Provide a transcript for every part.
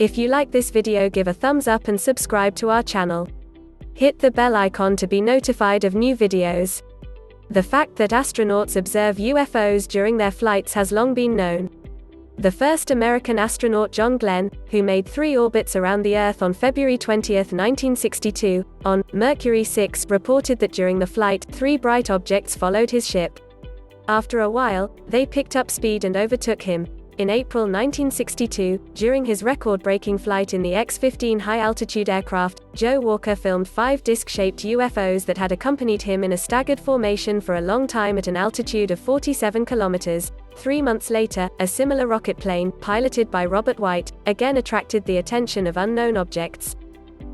If you like this video, give a thumbs up and subscribe to our channel. Hit the bell icon to be notified of new videos. The fact that astronauts observe UFOs during their flights has long been known. The first American astronaut John Glenn, who made 3 orbits around the Earth on February 20, 1962, on Mercury 6, reported that during the flight, 3 bright objects followed his ship. After a while, they picked up speed and overtook him. In April 1962, during his record-breaking flight in the X-15 high-altitude aircraft, Joe Walker filmed 5 disc-shaped UFOs that had accompanied him in a staggered formation for a long time at an altitude of 47 kilometers. 3 months later, a similar rocket plane, piloted by Robert White, again attracted the attention of unknown objects.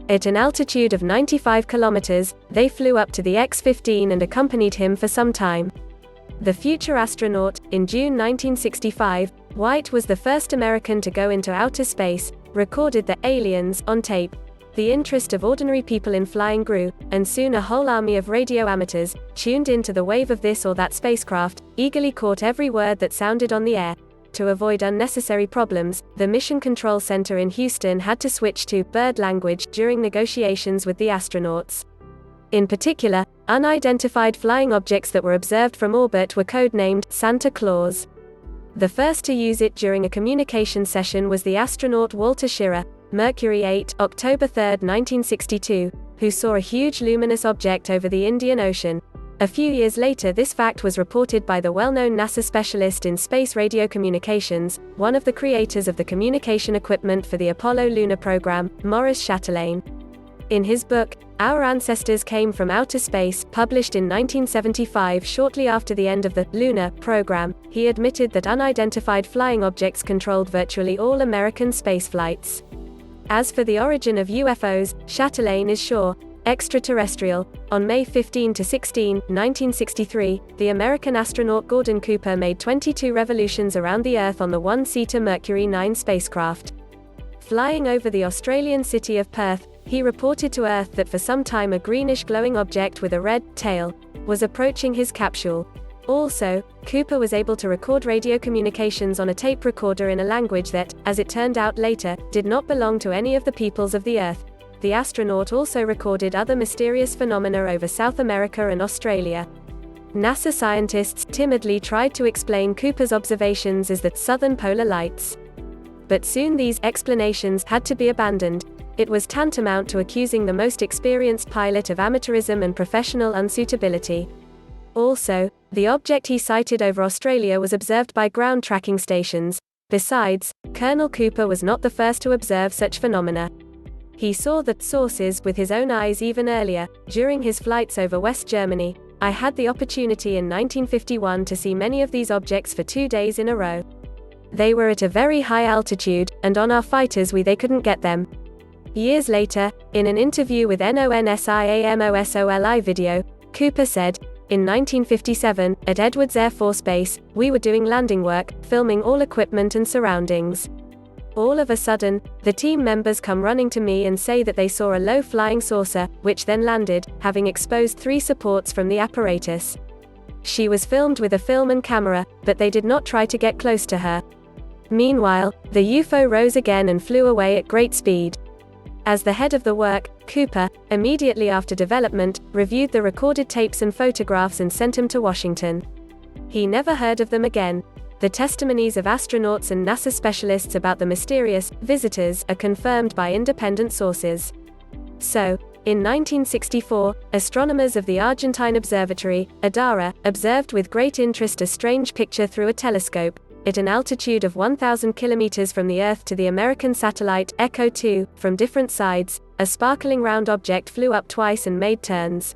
At an altitude of 95 kilometers, they flew up to the X-15 and accompanied him for some time. The future astronaut, in June 1965, White was the first American to go into outer space, recorded the aliens on tape. The interest of ordinary people in flying grew, and soon a whole army of radio amateurs, tuned into the wave of this or that spacecraft, eagerly caught every word that sounded on the air. To avoid unnecessary problems, the Mission Control Center in Houston had to switch to bird language during negotiations with the astronauts. In particular, unidentified flying objects that were observed from orbit were codenamed Santa Claus. The first to use it during a communication session was the astronaut Walter Schirra, Mercury 8, October 3, 1962, who saw a huge luminous object over the Indian Ocean. A few years later, this fact was reported by the well-known NASA specialist in space radio communications, one of the creators of the communication equipment for the Apollo lunar program, Maurice Chatelain. In his book, Our Ancestors Came from Outer Space, published in 1975 shortly after the end of the lunar program, he admitted that unidentified flying objects controlled virtually all American space flights. As for the origin of UFOs, Chatelain is sure, extraterrestrial. On May 15 to 16, 1963, the American astronaut Gordon Cooper made 22 revolutions around the Earth on the one-seater Mercury 9 spacecraft. Flying over the Australian city of Perth, he reported to Earth that for some time a greenish glowing object with a red tail was approaching his capsule. Also, Cooper was able to record radio communications on a tape recorder in a language that, as it turned out later, did not belong to any of the peoples of the Earth. The astronaut also recorded other mysterious phenomena over South America and Australia. NASA scientists timidly tried to explain Cooper's observations as the southern polar lights. But soon these explanations had to be abandoned. It was tantamount to accusing the most experienced pilot of amateurism and professional unsuitability. Also, the object he sighted over Australia was observed by ground tracking stations. Besides, Colonel Cooper was not the first to observe such phenomena. He saw the sources with his own eyes even earlier, during his flights over West Germany. I had the opportunity in 1951 to see many of these objects for 2 days in a row. They were at a very high altitude, and on our fighters they couldn't get them. Years later, in an interview with NONSIAMOSOLI video, Cooper said, in 1957, at Edwards Air Force Base, we were doing landing work, filming all equipment and surroundings. All of a sudden, the team members come running to me and say that they saw a low-flying saucer, which then landed, having exposed 3 supports from the apparatus. She was filmed with a film and camera, but they did not try to get close to her. Meanwhile, the UFO rose again and flew away at great speed. As the head of the work, Cooper, immediately after development, reviewed the recorded tapes and photographs and sent them to Washington. He never heard of them again. The testimonies of astronauts and NASA specialists about the mysterious visitors are confirmed by independent sources. So, in 1964, astronomers of the Argentine Observatory, ADARA, observed with great interest a strange picture through a telescope. At an altitude of 1,000 kilometers from the Earth to the American satellite, Echo 2, from different sides, a sparkling round object flew up twice and made turns.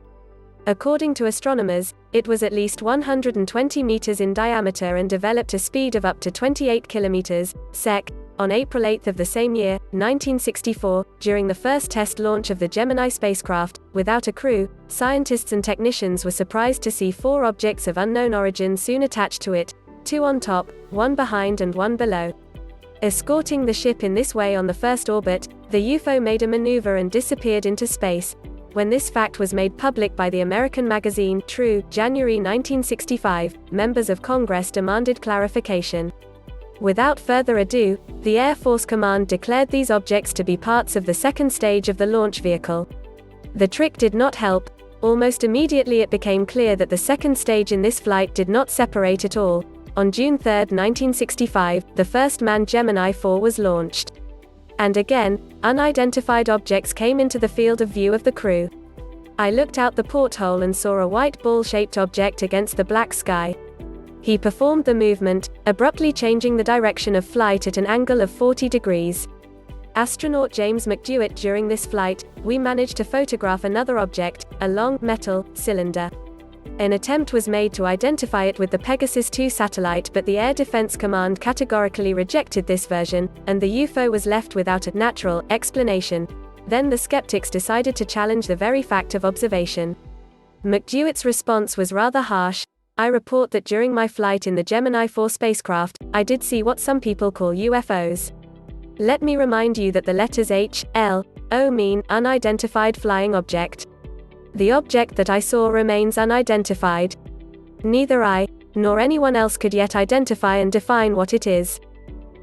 According to astronomers, it was at least 120 meters in diameter and developed a speed of up to 28 kilometers sec. On April 8 of the same year, 1964, during the first test launch of the Gemini spacecraft, without a crew, scientists and technicians were surprised to see 4 objects of unknown origin soon attached to it, 2 on top, 1 behind and 1 below. Escorting the ship in this way on the first orbit, the UFO made a maneuver and disappeared into space. When this fact was made public by the American magazine True, January 1965, members of Congress demanded clarification. Without further ado, the Air Force Command declared these objects to be parts of the second stage of the launch vehicle. The trick did not help. Almost immediately it became clear that the second stage in this flight did not separate at all. On June 3, 1965, the first manned Gemini 4 was launched. And again, unidentified objects came into the field of view of the crew. I looked out the porthole and saw a white ball-shaped object against the black sky. He performed the movement, abruptly changing the direction of flight at an angle of 40 degrees. Astronaut James McDewitt. During this flight, we managed to photograph another object, a long, metal cylinder. An attempt was made to identify it with the Pegasus 2 satellite, but the Air Defense Command categorically rejected this version, and the UFO was left without a natural explanation. Then the skeptics decided to challenge the very fact of observation. McDewitt's response was rather harsh. I report that during my flight in the Gemini 4 spacecraft, I did see what some people call UFOs. Let me remind you that the letters H, L, O mean unidentified flying object. The object that I saw remains unidentified. Neither I, nor anyone else could yet identify and define what it is.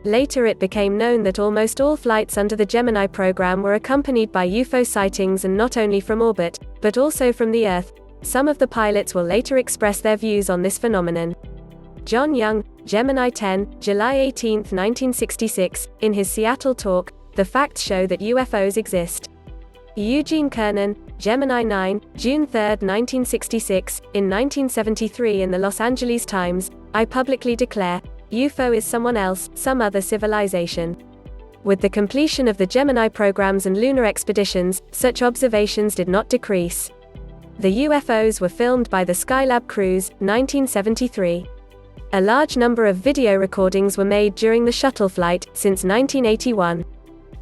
Later it became known that almost all flights under the Gemini program were accompanied by UFO sightings, and not only from orbit, but also from the Earth. Some of the pilots will later express their views on this phenomenon. John Young, Gemini 10, July 18, 1966, in his Seattle talk, "The Facts Show That UFOs Exist." Eugene Kernan, Gemini 9, June 3, 1966, in 1973 in the Los Angeles Times, "I publicly declare, UFO is someone else, some other civilization." With the completion of the Gemini programs and lunar expeditions, such observations did not decrease. The UFOs were filmed by the Skylab crews, 1973. A large number of video recordings were made during the shuttle flight, since 1981.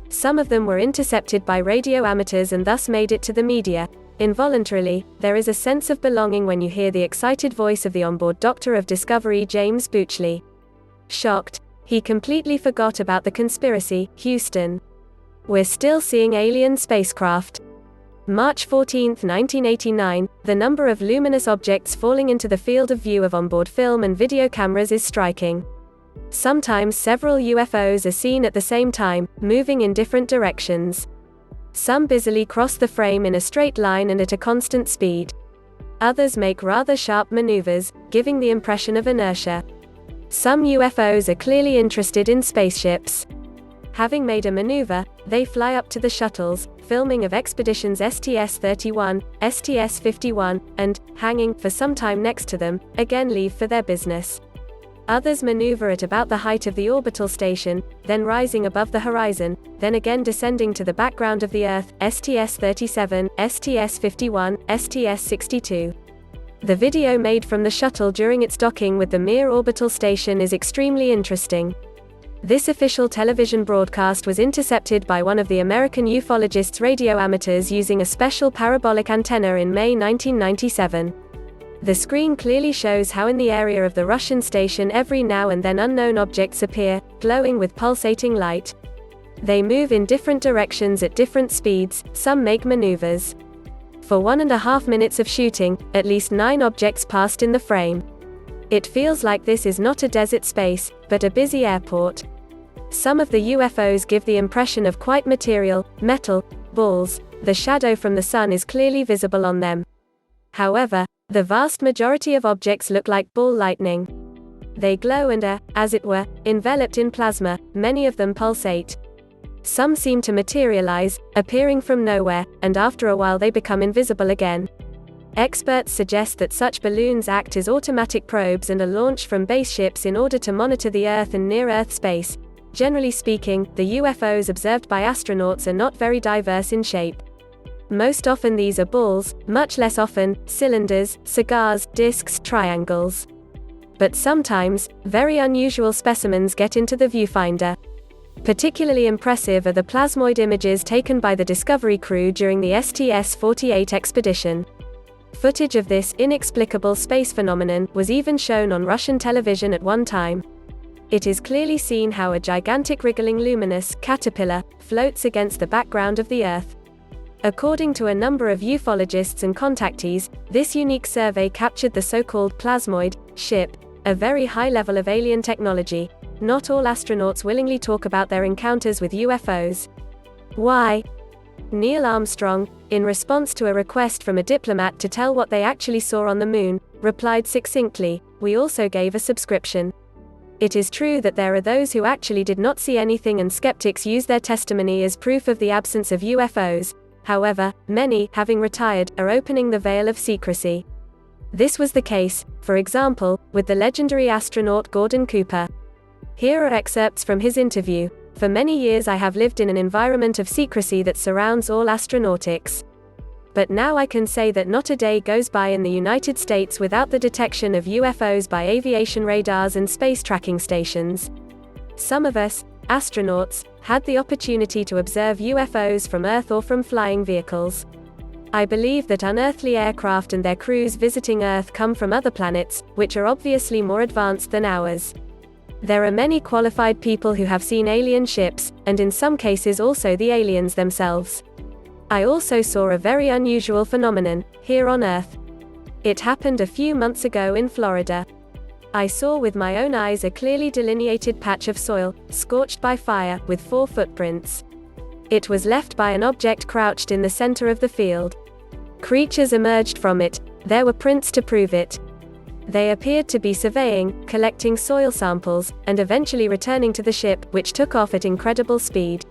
Some of them were intercepted by radio amateurs and thus made it to the media. Involuntarily, there is a sense of belonging when you hear the excited voice of the onboard Doctor of Discovery, James Buchley. Shocked, he completely forgot about the conspiracy. Houston. We're still seeing alien spacecraft. March 14, 1989, the number of luminous objects falling into the field of view of onboard film and video cameras is striking. Sometimes several UFOs are seen at the same time, moving in different directions. Some busily cross the frame in a straight line and at a constant speed. Others make rather sharp maneuvers, giving the impression of inertia. Some UFOs are clearly interested in spaceships. Having made a maneuver, they fly up to the shuttles, filming of expeditions STS-31, STS-51, and, hanging for some time next to them, again leave for their business. Others maneuver at about the height of the orbital station, then rising above the horizon, then again descending to the background of the Earth, STS-37, STS-51, STS-62. The video made from the shuttle during its docking with the Mir orbital station is extremely interesting. This official television broadcast was intercepted by one of the American ufologists' radio amateurs using a special parabolic antenna in May 1997. The screen clearly shows how in the area of the Russian station every now and then unknown objects appear, glowing with pulsating light. They move in different directions at different speeds, some make maneuvers. For 1.5 minutes of shooting, at least 9 objects passed in the frame. It feels like this is not a desert space, but a busy airport. Some of the UFOs give the impression of quite material, metal, balls. The shadow from the sun is clearly visible on them. However, the vast majority of objects look like ball lightning. They glow and are, as it were, enveloped in plasma. Many of them pulsate. Some seem to materialize, appearing from nowhere, and after a while they become invisible again. Experts suggest that such balloons act as automatic probes and are launched from base ships in order to monitor the Earth and near-Earth space. Generally speaking, the UFOs observed by astronauts are not very diverse in shape. Most often these are balls, much less often, cylinders, cigars, discs, triangles. But sometimes, very unusual specimens get into the viewfinder. Particularly impressive are the plasmoid images taken by the Discovery crew during the STS-48 expedition. Footage of this inexplicable space phenomenon was even shown on Russian television at one time. It is clearly seen how a gigantic wriggling luminous caterpillar floats against the background of the Earth. According to a number of ufologists and contactees, this unique survey captured the so-called plasmoid ship, a very high level of alien technology. not all astronauts willingly talk about their encounters with UFOs. Why? Neil Armstrong, in response to a request from a diplomat to tell what they actually saw on the moon, replied succinctly, "We also gave a subscription." It is true that there are those who actually did not see anything, and skeptics use their testimony as proof of the absence of UFOs. However, many, having retired, are opening the veil of secrecy. This was the case, for example, with the legendary astronaut Gordon Cooper. Here are excerpts from his interview. "For many years I have lived in an environment of secrecy that surrounds all astronautics. But now I can say that not a day goes by in the United States without the detection of UFOs by aviation radars and space tracking stations. Some of us, astronauts, had the opportunity to observe UFOs from Earth or from flying vehicles. I believe that unearthly aircraft and their crews visiting Earth come from other planets, which are obviously more advanced than ours. There are many qualified people who have seen alien ships, and in some cases also the aliens themselves. I also saw a very unusual phenomenon, here on Earth. It happened a few months ago in Florida. I saw with my own eyes a clearly delineated patch of soil, scorched by fire, with 4 footprints. It was left by an object crouched in the center of the field. Creatures emerged from it, there were prints to prove it. They appeared to be surveying, collecting soil samples, and eventually returning to the ship, which took off at incredible speed.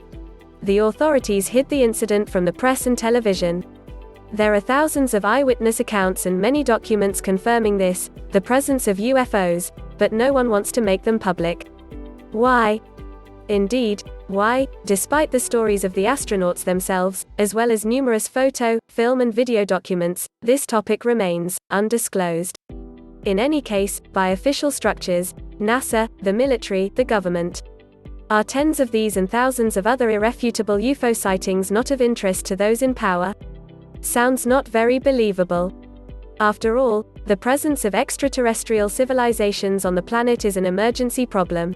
The authorities hid the incident from the press and television. There are thousands of eyewitness accounts and many documents confirming this, the presence of UFOs, but no one wants to make them public. Why? Indeed, why, despite the stories of the astronauts themselves, as well as numerous photo, film and video documents, this topic remains undisclosed. In any case, by official structures, NASA, the military, the government. Are tens of these and thousands of other irrefutable UFO sightings not of interest to those in power? Sounds not very believable. After all, the presence of extraterrestrial civilizations on the planet is an emergency problem.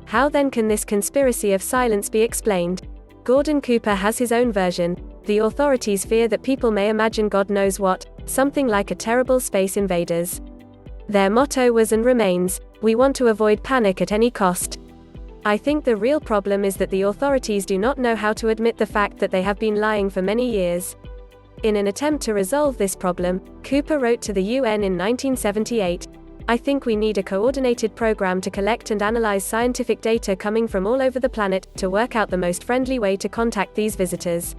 How then can this conspiracy of silence be explained? Gordon Cooper has his own version. The authorities fear that people may imagine God knows what, something like a terrible space invaders. Their motto was and remains, "We want to avoid panic at any cost." I think the real problem is that the authorities do not know how to admit the fact that they have been lying for many years. In an attempt to resolve this problem, Cooper wrote to the UN in 1978, "I think we need a coordinated program to collect and analyze scientific data coming from all over the planet, to work out the most friendly way to contact these visitors.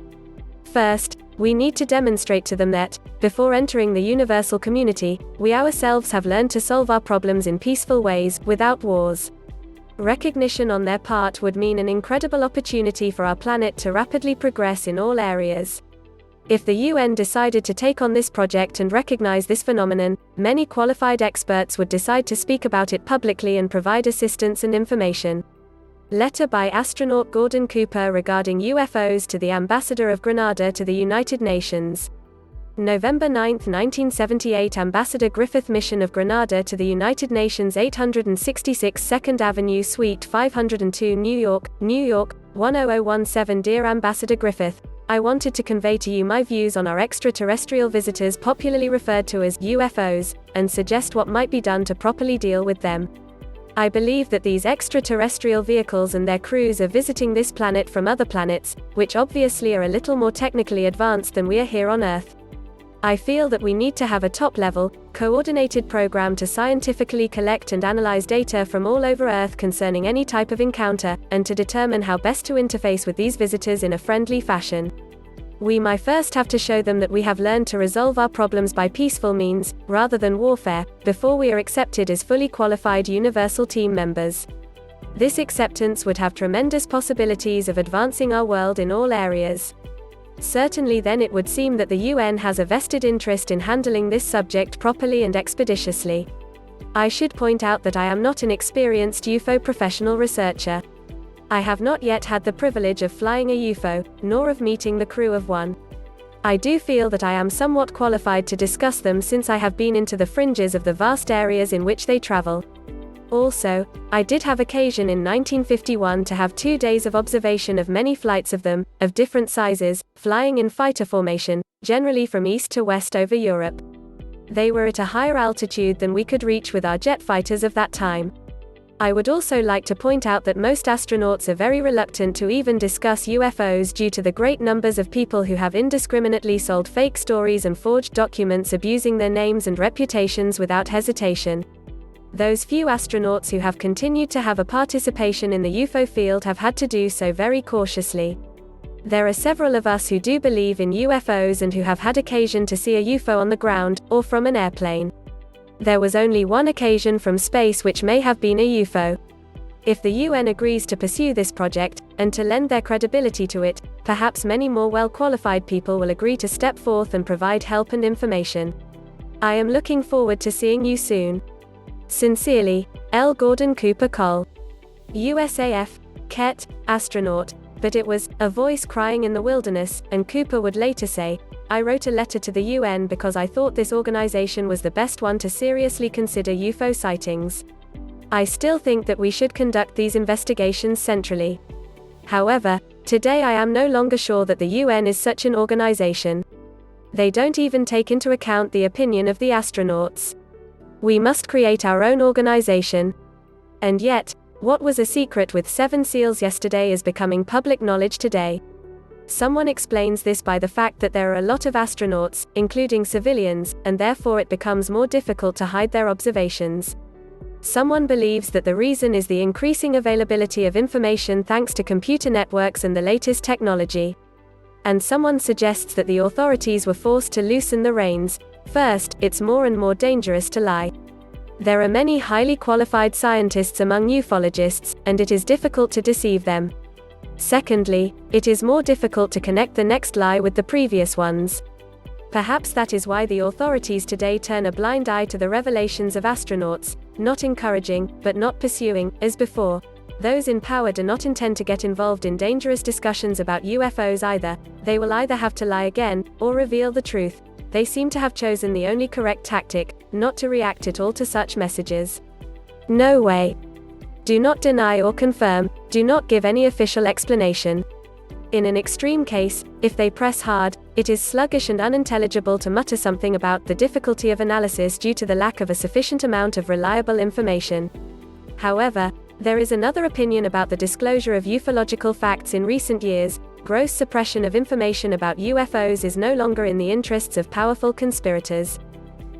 First, we need to demonstrate to them that, before entering the universal community, we ourselves have learned to solve our problems in peaceful ways, without wars." Recognition on their part would mean an incredible opportunity for our planet to rapidly progress in all areas. If the UN decided to take on this project and recognize this phenomenon, many qualified experts would decide to speak about it publicly and provide assistance and information. Letter by astronaut Gordon Cooper regarding UFOs to the Ambassador of Grenada to the United Nations. November 9, 1978. Ambassador Griffith, Mission of Grenada to the United Nations, 866 2nd Avenue Suite 502, New York, 10017. Dear Ambassador Griffith, I wanted to convey to you my views on our extraterrestrial visitors, popularly referred to as UFOs, and suggest what might be done to properly deal with them. I believe that these extraterrestrial vehicles and their crews are visiting this planet from other planets, which obviously are a little more technically advanced than we are here on Earth. I feel that we need to have a top-level, coordinated program to scientifically collect and analyze data from all over Earth concerning any type of encounter, and to determine how best to interface with these visitors in a friendly fashion. We might first have to show them that we have learned to resolve our problems by peaceful means, rather than warfare, before we are accepted as fully qualified universal team members. This acceptance would have tremendous possibilities of advancing our world in all areas. Certainly then it would seem that the UN has a vested interest in handling this subject properly and expeditiously. I should point out that I am not an experienced UFO professional researcher. I have not yet had the privilege of flying a UFO, nor of meeting the crew of one. I do feel that I am somewhat qualified to discuss them since I have been into the fringes of the vast areas in which they travel. Also, I did have occasion in 1951 to have 2 days of observation of many flights of them, of different sizes, flying in fighter formation, generally from east to west over Europe. They were at a higher altitude than we could reach with our jet fighters of that time. I would also like to point out that most astronauts are very reluctant to even discuss UFOs due to the great numbers of people who have indiscriminately sold fake stories and forged documents abusing their names and reputations without hesitation. Those few astronauts who have continued to have a participation in the UFO field have had to do so very cautiously. There are several of us who do believe in UFOs and who have had occasion to see a UFO on the ground, or from an airplane. There was only one occasion from space which may have been a UFO. If the UN agrees to pursue this project, and to lend their credibility to it, perhaps many more well-qualified people will agree to step forth and provide help and information. I am looking forward to seeing you soon. Sincerely, L. Gordon Cooper Cole. USAF, Ket, astronaut. But it was a voice crying in the wilderness, and Cooper would later say, I wrote a letter to the UN because I thought this organization was the best one to seriously consider UFO sightings. I still think that we should conduct these investigations centrally. However, today I am no longer sure that the UN is such an organization. They don't even take into account the opinion of the astronauts. We must create our own organization. And yet, what was a secret with 7 SEALs yesterday is becoming public knowledge today. Someone explains this by the fact that there are a lot of astronauts, including civilians, and therefore it becomes more difficult to hide their observations. Someone believes that the reason is the increasing availability of information thanks to computer networks and the latest technology. And someone suggests that the authorities were forced to loosen the reins. First, it's more and more dangerous to lie. There are many highly qualified scientists among ufologists, and it is difficult to deceive them. Secondly, it is more difficult to connect the next lie with the previous ones. Perhaps that is why the authorities today turn a blind eye to the revelations of astronauts, not encouraging, but not pursuing, as before. Those in power do not intend to get involved in dangerous discussions about UFOs either. They will either have to lie again, or reveal the truth. They seem to have chosen the only correct tactic, not to react at all to such messages. No way. Do not deny or confirm, do not give any official explanation. In an extreme case, if they press hard, it is sluggish and unintelligible to mutter something about the difficulty of analysis due to the lack of a sufficient amount of reliable information. However, there is another opinion about the disclosure of ufological facts in recent years. Gross suppression of information about UFOs is no longer in the interests of powerful conspirators.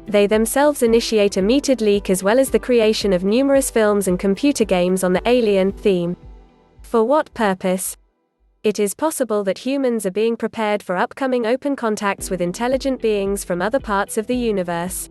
They themselves initiate a metered leak as well as the creation of numerous films and computer games on the alien theme. For what purpose? It is possible that humans are being prepared for upcoming open contacts with intelligent beings from other parts of the universe.